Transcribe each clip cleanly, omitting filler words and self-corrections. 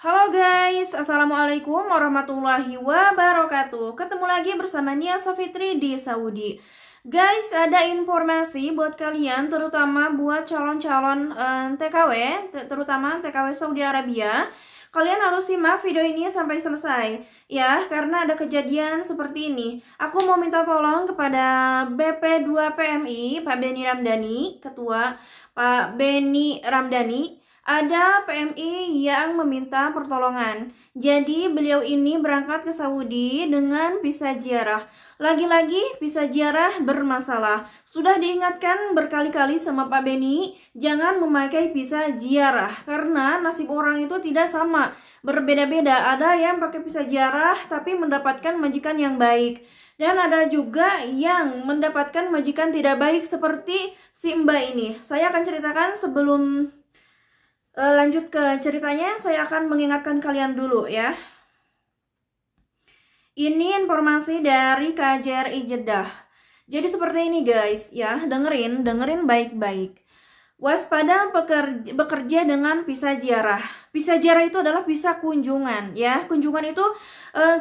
Halo guys, Assalamualaikum warahmatullahi wabarakatuh. Ketemu lagi bersama Nia Safitri di Saudi. Guys, ada informasi buat kalian, terutama buat calon-calon TKW, terutama TKW Saudi Arabia. Kalian harus simak video ini sampai selesai ya, karena ada kejadian seperti ini. Aku mau minta tolong kepada BP2 PMI, Pak Beni Ramdhani, Ketua Pak Beni Ramdhani. Ada PMI yang meminta pertolongan. Jadi beliau ini berangkat ke Saudi dengan visa ziarah. Lagi-lagi visa ziarah bermasalah. Sudah diingatkan berkali-kali sama Pak Beni, jangan memakai visa ziarah karena nasib orang itu tidak sama, berbeda-beda. Ada yang pakai visa ziarah tapi mendapatkan majikan yang baik. Dan ada juga yang mendapatkan majikan tidak baik seperti si Mbak ini. Saya akan ceritakan sebelum lanjut ke ceritanya. Saya akan mengingatkan kalian dulu ya. Ini informasi dari KJRI Jeddah. Jadi seperti ini guys ya, dengerin baik-baik. Waspada bekerja dengan visa ziarah. Visa ziarah itu adalah visa kunjungan ya. Kunjungan itu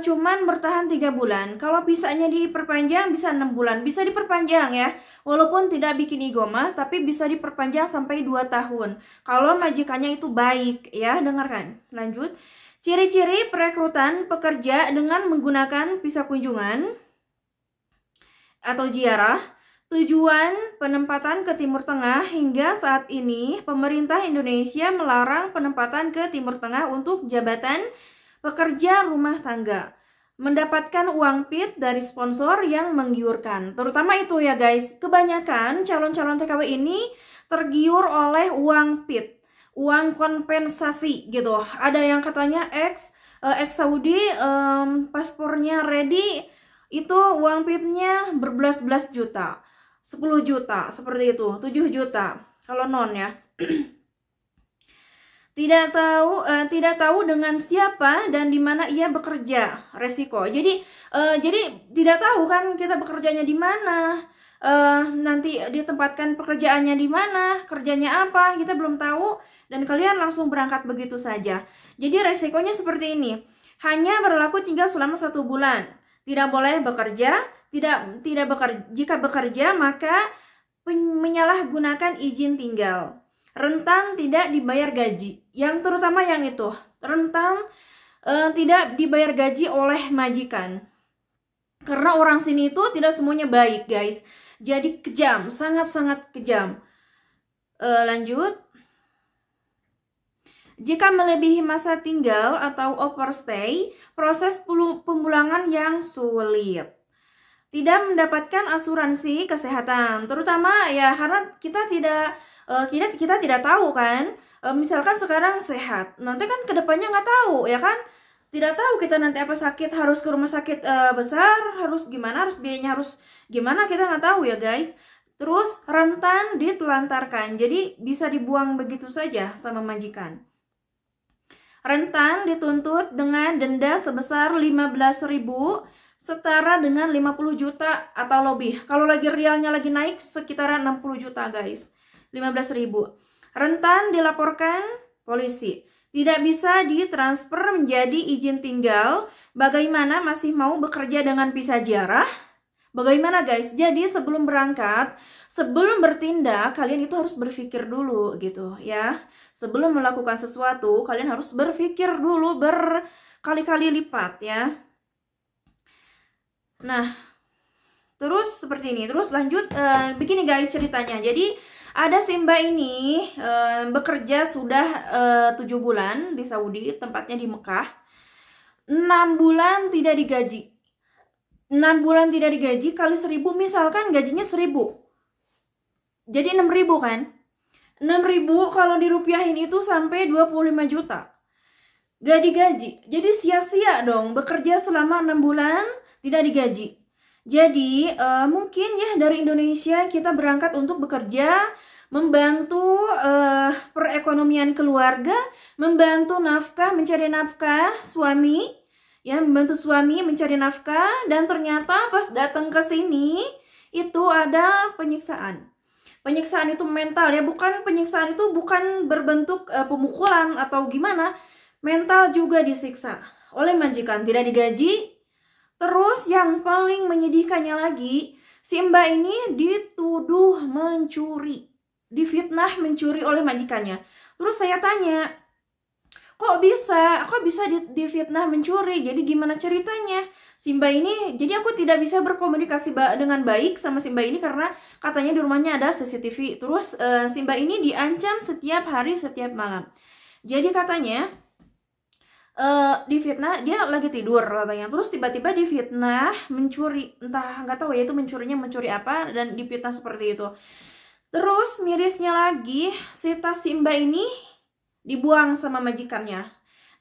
cuman bertahan 3 bulan. Kalau visanya diperpanjang bisa 6 bulan. Bisa diperpanjang ya. Walaupun tidak bikin igomah, tapi bisa diperpanjang sampai 2 tahun. Kalau majikannya itu baik ya, dengarkan. Lanjut. Ciri-ciri perekrutan pekerja dengan menggunakan visa kunjungan atau ziarah. Tujuan penempatan ke Timur Tengah. Hingga saat ini pemerintah Indonesia melarang penempatan ke Timur Tengah untuk jabatan pekerja rumah tangga. Mendapatkan uang PIT dari sponsor yang menggiurkan. Terutama itu ya guys, kebanyakan calon-calon TKW ini tergiur oleh uang PIT, uang kompensasi gitu. Ada yang katanya ex Saudi, paspornya ready, itu uang PIT-nya berbelas-belas juta, 10 juta, seperti itu, 7 juta kalau non ya. Tidak tahu dengan siapa dan di mana ia bekerja, resiko. Jadi tidak tahu kan kita bekerjanya di mana, nanti ditempatkan pekerjaannya di mana, kerjanya apa, kita belum tahu, dan kalian langsung berangkat begitu saja. Jadi resikonya seperti ini. Hanya berlaku tinggal selama 1 bulan. Tidak boleh bekerja, jika bekerja maka menyalahgunakan izin tinggal. Rentan tidak dibayar gaji, yang terutama yang itu, rentan tidak dibayar gaji oleh majikan. Karena orang sini itu tidak semuanya baik guys, jadi kejam, sangat-sangat kejam. Lanjut. Jika melebihi masa tinggal atau overstay, proses pemulangan yang sulit. Tidak mendapatkan asuransi kesehatan, terutama ya karena kita tidak tahu kan, misalkan sekarang sehat, nanti kan kedepannya nggak tahu ya kan, tidak tahu kita nanti apa sakit, harus ke rumah sakit besar, harus gimana, harus biayanya harus gimana, kita nggak tahu ya guys. Terus rentan ditelantarkan, jadi bisa dibuang begitu saja sama majikan. Rentan dituntut dengan denda sebesar 15.000, setara dengan 50 juta atau lebih. Kalau lagi rialnya lagi naik sekitaran 60 juta guys. 15.000. Rentan dilaporkan polisi. Tidak bisa ditransfer menjadi izin tinggal. Bagaimana, masih mau bekerja dengan visa ziarah? Bagaimana guys? Jadi sebelum berangkat, sebelum bertindak, kalian itu harus berpikir dulu gitu ya. Sebelum melakukan sesuatu, kalian harus berpikir dulu berkali-kali lipat ya. Nah, terus seperti ini. Terus lanjut, begini guys ceritanya. Jadi ada si Mbak ini bekerja sudah 7 bulan di Saudi, tempatnya di Mekah. 6 bulan tidak digaji. 6 bulan tidak digaji kali 1.000, misalkan gajinya 1.000. Jadi 6.000 kan? 6.000 kalau dirupiahin itu sampai 25 juta. Gak digaji. Jadi sia-sia dong bekerja selama 6 bulan tidak digaji. Jadi mungkin ya dari Indonesia kita berangkat untuk bekerja, membantu perekonomian keluarga, membantu nafkah, mencari nafkah suami, ya membantu suami mencari nafkah, dan ternyata pas datang ke sini itu ada penyiksaan. Penyiksaan itu mental ya, bukan penyiksaan itu bukan berbentuk pemukulan atau gimana. mental juga disiksa oleh majikan, tidak digaji. Terus yang paling menyedihkannya lagi, si Mbak ini dituduh mencuri, difitnah mencuri oleh majikannya. Terus saya tanya, kok bisa difitnah mencuri? Jadi gimana ceritanya? Si Mbak ini, jadi aku tidak bisa berkomunikasi dengan baik sama si Mbak ini karena katanya di rumahnya ada CCTV. Terus si Mbak ini diancam setiap hari, setiap malam. Jadi katanya difitnah, dia lagi tidur katanya, terus tiba-tiba difitnah mencuri, entah nggak tahu ya itu mencuri apa, dan difitnah seperti itu. Terus mirisnya lagi, si tas si Mbak ini dibuang sama majikannya.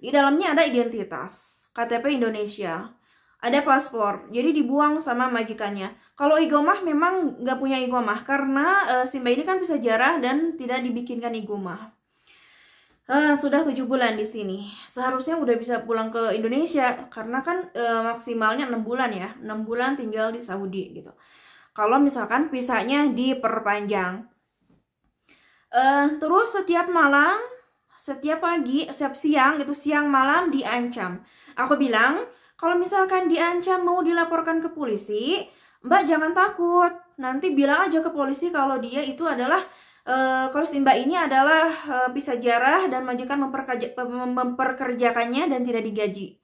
Di dalamnya ada identitas, KTP Indonesia, ada paspor, jadi dibuang sama majikannya. Kalau igomah memang nggak punya igomah karena si Mbak ini kan bisa jarah dan tidak dibikinkan igomah. Sudah 7 bulan di sini. Seharusnya udah bisa pulang ke Indonesia karena kan maksimalnya 6 bulan ya. 6 bulan tinggal di Saudi gitu. Kalau misalkan visanya diperpanjang. Terus setiap malam, setiap pagi, setiap siang itu siang malam diancam. Aku bilang, kalau misalkan diancam mau dilaporkan ke polisi, Mbak jangan takut. Nanti bilang aja ke polisi kalau dia itu adalah kalau si Mbak ini adalah bisa jarah dan majikan memperkerjakannya dan tidak digaji.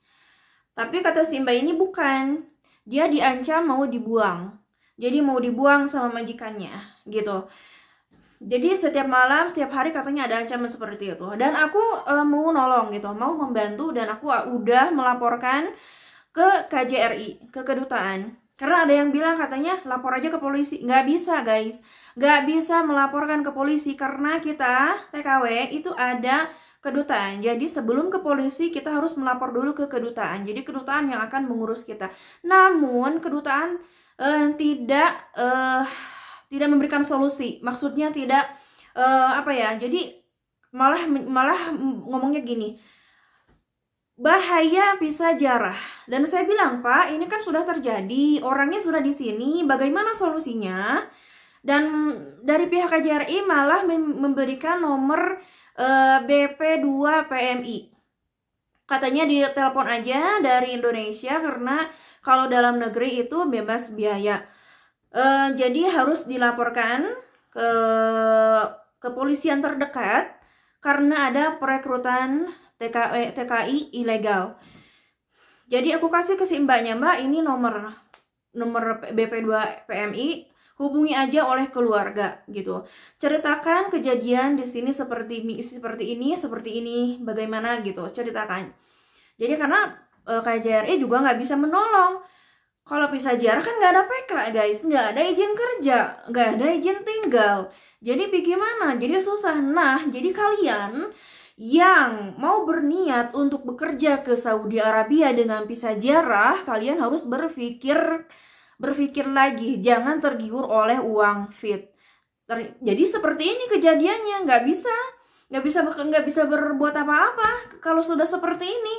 Tapi kata si Mbak ini bukan, dia diancam mau dibuang. Jadi mau dibuang sama majikannya gitu. Jadi setiap malam, setiap hari katanya ada ancaman seperti itu. Dan aku mau nolong gitu, mau membantu, dan aku udah melaporkan ke KJRI, ke kedutaan. Karena ada yang bilang katanya lapor aja ke polisi. Nggak bisa guys, nggak bisa melaporkan ke polisi karena kita TKW itu ada kedutaan. Jadi sebelum ke polisi kita harus melapor dulu ke kedutaan. Jadi kedutaan yang akan mengurus kita. Namun kedutaan tidak memberikan solusi. Maksudnya tidak apa ya? Jadi malah ngomongnya gini, bahaya bisa jarah. Dan saya bilang, Pak, ini kan sudah terjadi, orangnya sudah di sini, bagaimana solusinya? Dan dari pihak KJRI malah memberikan nomor BP2 PMI. Katanya ditelepon aja dari Indonesia karena kalau dalam negeri itu bebas biaya. Jadi harus dilaporkan ke kepolisian terdekat karena ada perekrutan TKI ilegal. Jadi aku kasih ke si Mbaknya, Mbak ini nomor BP2 PMI, hubungi aja oleh keluarga gitu. Ceritakan kejadian di sini seperti ini, bagaimana gitu, ceritakan. Jadi karena KJRI juga nggak bisa menolong. Kalau bisa jarah kan nggak ada PK guys, nggak ada izin kerja, nggak ada izin tinggal. Jadi bagaimana? Jadi susah. Nah, jadi kalian yang mau berniat untuk bekerja ke Saudi Arabia dengan visa jarah, kalian harus berpikir lagi, jangan tergiur oleh uang fit. Jadi seperti ini kejadiannya, nggak bisa berbuat apa-apa kalau sudah seperti ini.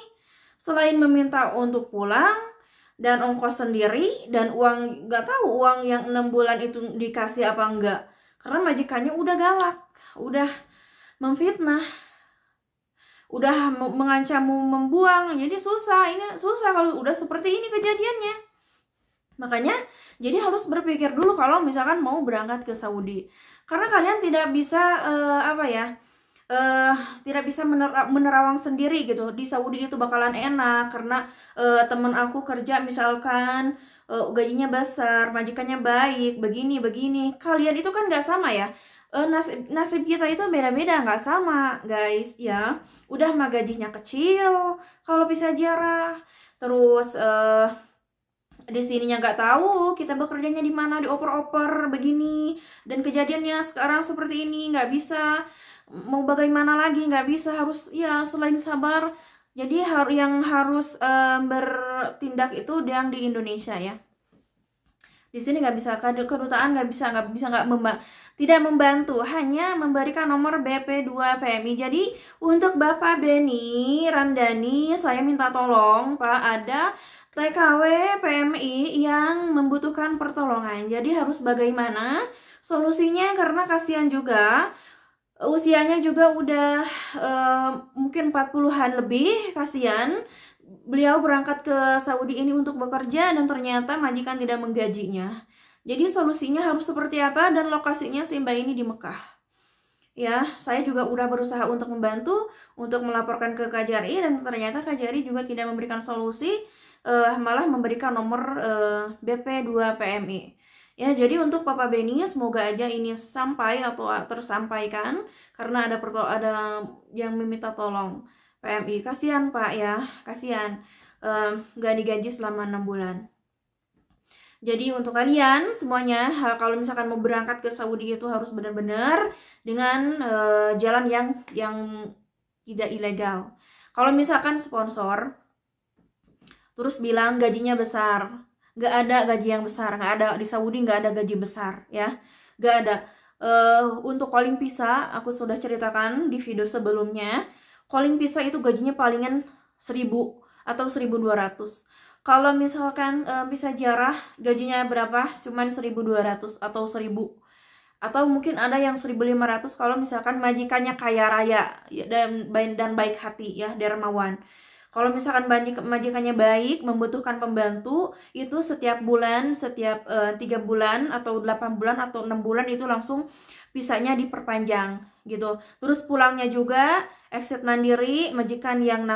Selain meminta untuk pulang dan ongkos sendiri dan uang, nggak tahu uang yang 6 bulan itu dikasih apa enggak, karena majikannya udah galak, udah memfitnah, udah mengancam membuang. Jadi susah kalau udah seperti ini kejadiannya. Makanya jadi harus berpikir dulu kalau misalkan mau berangkat ke Saudi, karena kalian tidak bisa tidak bisa menerawang sendiri gitu. Di Saudi itu bakalan enak karena temen aku kerja misalkan gajinya besar, majikannya baik, begini. Kalian itu kan nggak sama ya. Nasib kita itu beda-beda, nggak sama guys ya. Udah mah gajinya kecil kalau bisa jarah, terus di sininya nggak tahu kita bekerjanya di mana, dioper-oper begini, dan kejadiannya sekarang seperti ini, nggak bisa. Mau bagaimana lagi, nggak bisa, harus ya selain sabar. Jadi yang harus bertindak itu yang di Indonesia ya. Di sini nggak bisa, kedutaan tidak membantu, hanya memberikan nomor BP2 PMI. Jadi untuk Bapak Beni Ramdhani, saya minta tolong Pak, ada TKW PMI yang membutuhkan pertolongan. Jadi harus bagaimana solusinya, karena kasihan juga Usianya juga udah mungkin 40-an lebih, kasihan. Beliau berangkat ke Saudi ini untuk bekerja dan ternyata majikan tidak menggajinya. Jadi solusinya harus seperti apa, dan lokasinya si Mbak ini di Mekah. Ya, saya juga udah berusaha untuk membantu, untuk melaporkan ke KJRI, dan ternyata KJRI juga tidak memberikan solusi, malah memberikan nomor BP2 PMI. Ya, jadi untuk Papa Benny, semoga aja ini sampai atau tersampaikan, karena ada yang meminta tolong PMI. Kasihan Pak ya, kasihan nggak digaji selama 6 bulan. Jadi untuk kalian semuanya, kalau misalkan mau berangkat ke Saudi itu harus benar-benar dengan jalan yang tidak ilegal. Kalau misalkan sponsor terus bilang gajinya besar, nggak ada gaji yang besar, nggak ada di Saudi, nggak ada gaji besar ya, nggak ada. Untuk calling visa aku sudah ceritakan di video sebelumnya. Calling visa itu gajinya palingan 1.000 atau 1.200. Kalau misalkan visa ziarah gajinya berapa? Cuman 1.200 atau 1.000. Atau mungkin ada yang 1.500 kalau misalkan majikannya kaya raya ya, dan baik hati ya, dermawan. Kalau misalkan majikannya baik, membutuhkan pembantu, itu setiap bulan, setiap 3 bulan atau 8 bulan atau 6 bulan itu langsung visanya diperpanjang gitu. Terus pulangnya juga exit mandiri, majikan yang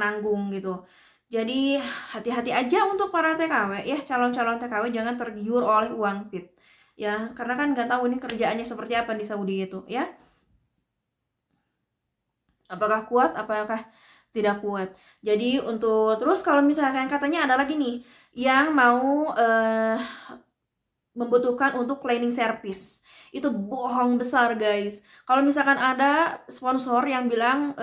nanggung gitu. Jadi hati-hati aja untuk para TKW ya, calon-calon TKW jangan tergiur oleh uang fit ya, karena kan nggak tahu ini kerjaannya seperti apa di Saudi itu ya. Apakah kuat, apakah tidak kuat. Jadi untuk terus kalau misalkan katanya ada lagi nih yang mau membutuhkan untuk cleaning service. Itu bohong besar guys. Kalau misalkan ada sponsor yang bilang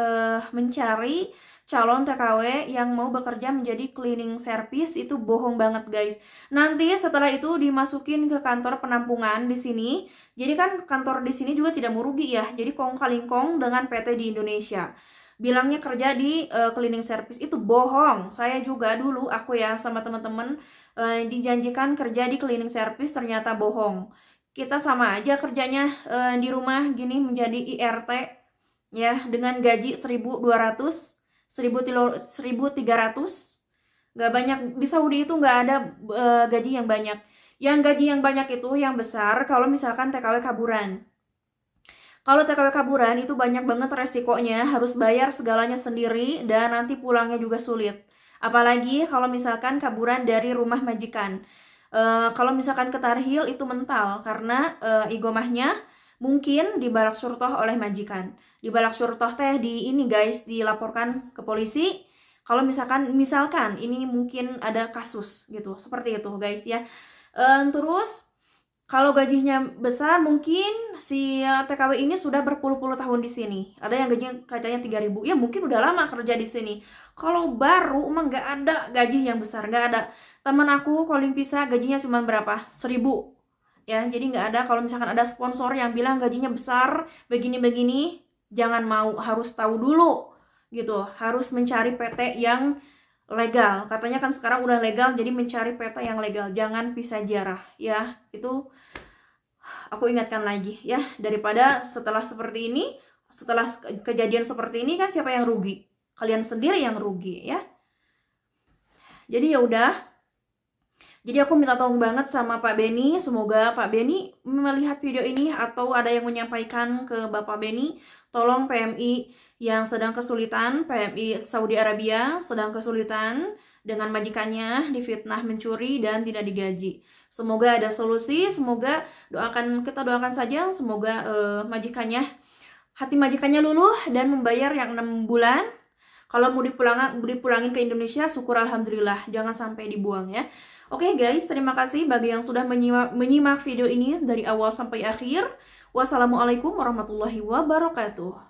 mencari calon TKW yang mau bekerja menjadi cleaning service, itu bohong banget guys. Nanti setelah itu dimasukin ke kantor penampungan di sini. Jadi kan kantor di sini juga tidak mau rugi ya. Jadi kong kali kong dengan PT di Indonesia. Bilangnya kerja di cleaning service, itu bohong. Saya juga dulu, aku ya sama teman-teman dijanjikan kerja di cleaning service, ternyata bohong. Kita sama aja kerjanya di rumah gini menjadi IRT ya, dengan gaji 1.200, 1.300. Nggak banyak di Saudi itu, nggak ada gaji yang banyak. Yang gaji yang banyak itu yang besar kalau misalkan TKW kaburan. Kalau TKW kaburan itu banyak banget resikonya, harus bayar segalanya sendiri dan nanti pulangnya juga sulit. Apalagi kalau misalkan kaburan dari rumah majikan. Kalau misalkan ke Tarhil itu mental karena igomahnya mungkin dibalak surtoh oleh majikan. Dibalak surtoh teh di ini guys, dilaporkan ke polisi. Kalau misalkan ini mungkin ada kasus gitu, seperti itu guys ya. Terus kalau gajinya besar, mungkin si TKW ini sudah berpuluh-puluh tahun di sini. Ada yang gajinya katanya 3.000, ya mungkin udah lama kerja di sini. Kalau baru emang nggak ada gaji yang besar, nggak ada. Temen aku calling visa gajinya cuma berapa? 1.000. Ya, jadi nggak ada. Kalau misalkan ada sponsor yang bilang gajinya besar, begini-begini, jangan mau, harus tahu dulu gitu. Harus mencari PT yang legal. Katanya kan sekarang udah legal, jadi mencari PT yang legal. Jangan visa ziarah ya. Itu aku ingatkan lagi ya, daripada setelah seperti ini, setelah kejadian seperti ini kan siapa yang rugi? Kalian sendiri yang rugi ya. Jadi ya udah. Jadi aku minta tolong banget sama Pak Benny, semoga Pak Benny melihat video ini atau ada yang menyampaikan ke Bapak Benny, tolong PMI yang sedang kesulitan, PMI Saudi Arabia sedang kesulitan dengan majikannya difitnah mencuri dan tidak digaji. Semoga ada solusi, semoga kita doakan saja, semoga hati majikannya luluh dan membayar yang 6 bulan. Kalau mau dipulangin ke Indonesia, syukur alhamdulillah, jangan sampai dibuang ya. Oke guys, terima kasih bagi yang sudah menyimak video ini dari awal sampai akhir. Wassalamualaikum warahmatullahi wabarakatuh.